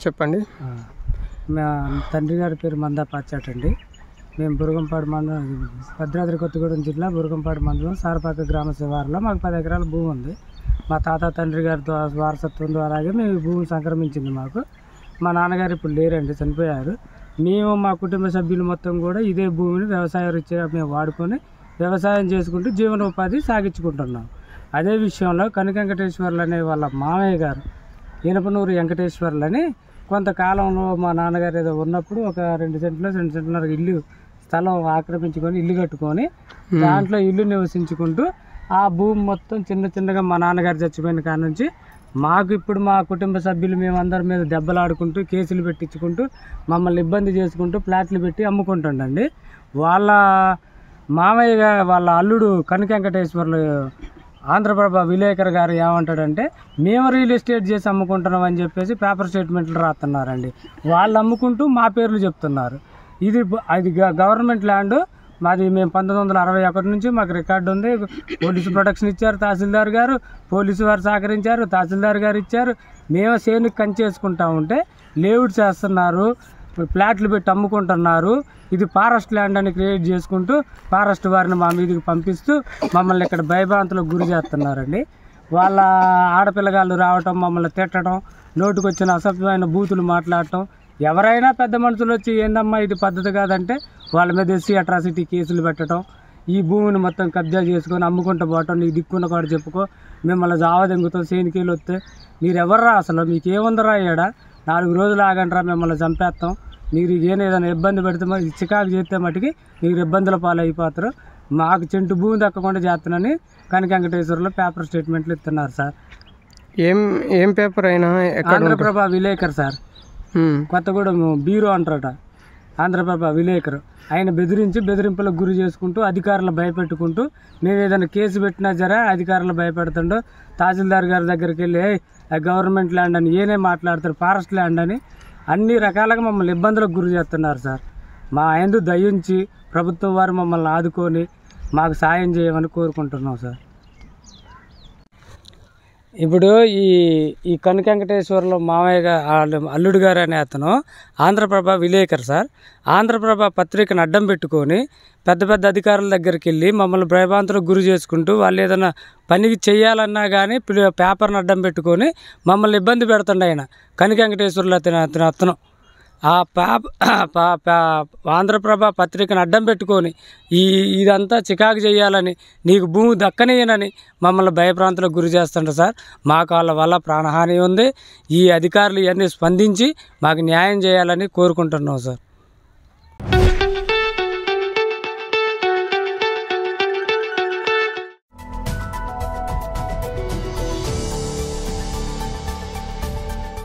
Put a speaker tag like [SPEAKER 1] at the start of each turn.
[SPEAKER 1] చెప్పండి.
[SPEAKER 2] మా తండ్రి గారి పేరు మందా పాచాట్ అండి. మేము బురగంపాడు మండలం, భద్రాద్రి కొత్తగూడెం జిల్లా బురగంపాడు మండలం సారపాక గ్రామ శివారులో మాకు 10 ఎకరాల భూమి ఉంది. మా తాత తండ్రి గారి వారసత్వం ద్వారాగే మేము ఈ భూమి సంక్రమించింది మాకు. మా నాన్నగారు ఇప్పుడు లేరండి, చనిపోయారు. మేము మా కుటుంబ సభ్యులు మొత్తం కూడా ఇదే భూమిని వ్యవసాయ రీత్యా మేము వాడుకొని వ్యవసాయం చేసుకుంటూ జీవనోపాధి సాగించుకుంటున్నాం. అదే విషయంలో కనక వెంకటేశ్వర్లు అనే వాళ్ళ మామయ్య గారు ఈనపనూరు వెంకటేశ్వర్లు అని కొంతకాలంలో మా నాన్నగారు ఏదో ఉన్నప్పుడు ఒక 2 సెంట్లు 2 సెంట్లన్నర ఇల్లు స్థలం ఆక్రమించుకొని ఇల్లు కట్టుకొని దాంట్లో ఇల్లు నివసించుకుంటూ ఆ భూమి మొత్తం చిన్నగా మా నాన్నగారు చచ్చిపోయిన కాడ నుంచి మాకు ఇప్పుడు మా కుటుంబ సభ్యులు మేమందరి మీద దెబ్బలాడుకుంటూ కేసులు పెట్టించుకుంటూ మమ్మల్ని ఇబ్బంది చేసుకుంటూ ప్లాట్లు పెట్టి అమ్ముకుంటుండండి. వాళ్ళ మామయ్య వాళ్ళ అల్లుడు కనక వెంకటేశ్వర్లు ఆంధ్రప్రభ విలేకరు గారు ఏమంటాడంటే, మేము రియల్ ఎస్టేట్ చేసి అమ్ముకుంటున్నాం అని చెప్పేసి పేపర్ స్టేట్మెంట్లు రాస్తున్నారండి. వాళ్ళు అమ్ముకుంటూ మా పేర్లు చెప్తున్నారు. అది గవర్నమెంట్ ల్యాండ్ మాది. మేము 1961 నుంచి మాకు రికార్డు ఉంది. పోలీసు ప్రొటెక్షన్ ఇచ్చారు తహసీల్దార్ గారు, పోలీసు వారు సహకరించారు, తహసీల్దార్ గారు ఇచ్చారు. మేము సేనుకి కంచేసుకుంటా ఉంటే లేఅవుట్ చేస్తున్నారు, ప్లాట్లు పెట్టి అమ్ముకుంటున్నారు. ఇది ఫారెస్ట్ ల్యాండ్ అని క్రియేట్ చేసుకుంటూ ఫారెస్ట్ వారిని మా మీదకి పంపిస్తూ మమ్మల్ని ఇక్కడ భయభ్రాంతులకు గురి చేస్తున్నారండి. వాళ్ళ ఆడపిల్లగాళ్ళు రావటం, మమ్మల్ని తిట్టడం, నోటుకొచ్చిన అసభ్యమైన బూతులు మాట్లాడటం. ఎవరైనా పెద్ద మనుషులు వచ్చి ఏందమ్మా ఇది పద్ధతి కాదంటే వాళ్ళ మీద ఎస్సీ అట్రాసిటీ కేసులు పెట్టడం, ఈ భూమిని మొత్తం కబ్జా చేసుకొని అమ్ముకుంటూ పోవటం. నీకు దిక్కున్న కూడా చెప్పుకో, మిమ్మల్ని జావదెంగుతో సేనికీలు వస్తే మీరెవర్రా, అసలు మీకు ఏముందరా, ఏడ 4 రోజులు ఆగంటారా, మిమ్మల్ని చంపేస్తాం, మీరు ఏదైనా ఇబ్బంది పెడితే మరి చికాకు చేస్తే మటుకి మీరు ఇబ్బందుల పాలైపోతారు, మాకు చెంటు భూమి దక్కకుండా చేస్తానని కనక వెంకటేశ్వర్లో పేపర్ స్టేట్మెంట్లు ఇస్తున్నారు సార్.
[SPEAKER 1] ఏం పేపర్ అయినా?
[SPEAKER 2] ఆంధ్రప్రభ విలేకరు సార్, కొత్తగూడెం బ్యూరో అంటారట. ఆంధ్రప్రభ విలేకరు ఆయన బెదిరింపులకు గురి చేసుకుంటూ అధికారులు భయపెట్టుకుంటూ మేము ఏదైనా కేసు పెట్టినా జరా అధికారులు భయపెడుతుండో తహసీల్దార్ గారి దగ్గరికి వెళ్ళి గవర్నమెంట్ ల్యాండ్ అని ఏనే మాట్లాడతారు, ఫారెస్ట్ ల్యాండ్ అని అన్ని రకాలుగా మమ్మల్ని ఇబ్బందులకు గురి చేస్తున్నారు సార్. మా యందు దయించి ప్రభుత్వం వారు మమ్మల్ని ఆదుకొని మాకు సాయం చేయమని కోరుకుంటున్నాం సార్. ఇప్పుడు ఈ కనక వెంకటేశ్వర్లో మామయ్య అల్లుడు గారు అనే అతను ఆంధ్రప్రభ విలేకరు సార్. ఆంధ్రప్రభ పత్రికను అడ్డం పెట్టుకొని పెద్ద అధికారుల దగ్గరికి వెళ్ళి మమ్మల్ని భయభ్రాంతులకు గురి చేసుకుంటూ వాళ్ళు ఏదైనా పనికి చేయాలన్నా కానీ పేపర్ని అడ్డం పెట్టుకొని మమ్మల్ని ఇబ్బంది పెడుతుండే ఆయన కనక వెంకటేశ్వర్లు అతను. ఆంధ్రప్రభ పత్రికను అడ్డం పెట్టుకొని ఇదంతా చికాకు చేయాలని, నీకు భూమి దక్కనేయనని మమ్మల్ని భయప్రాంతాలకు గురి చేస్తుంటారు సార్. మాకు వాళ్ళ వల్ల ప్రాణహాని ఉంది. ఈ అధికారులు ఇవన్నీ స్పందించి మాకు న్యాయం చేయాలని కోరుకుంటున్నాం సార్.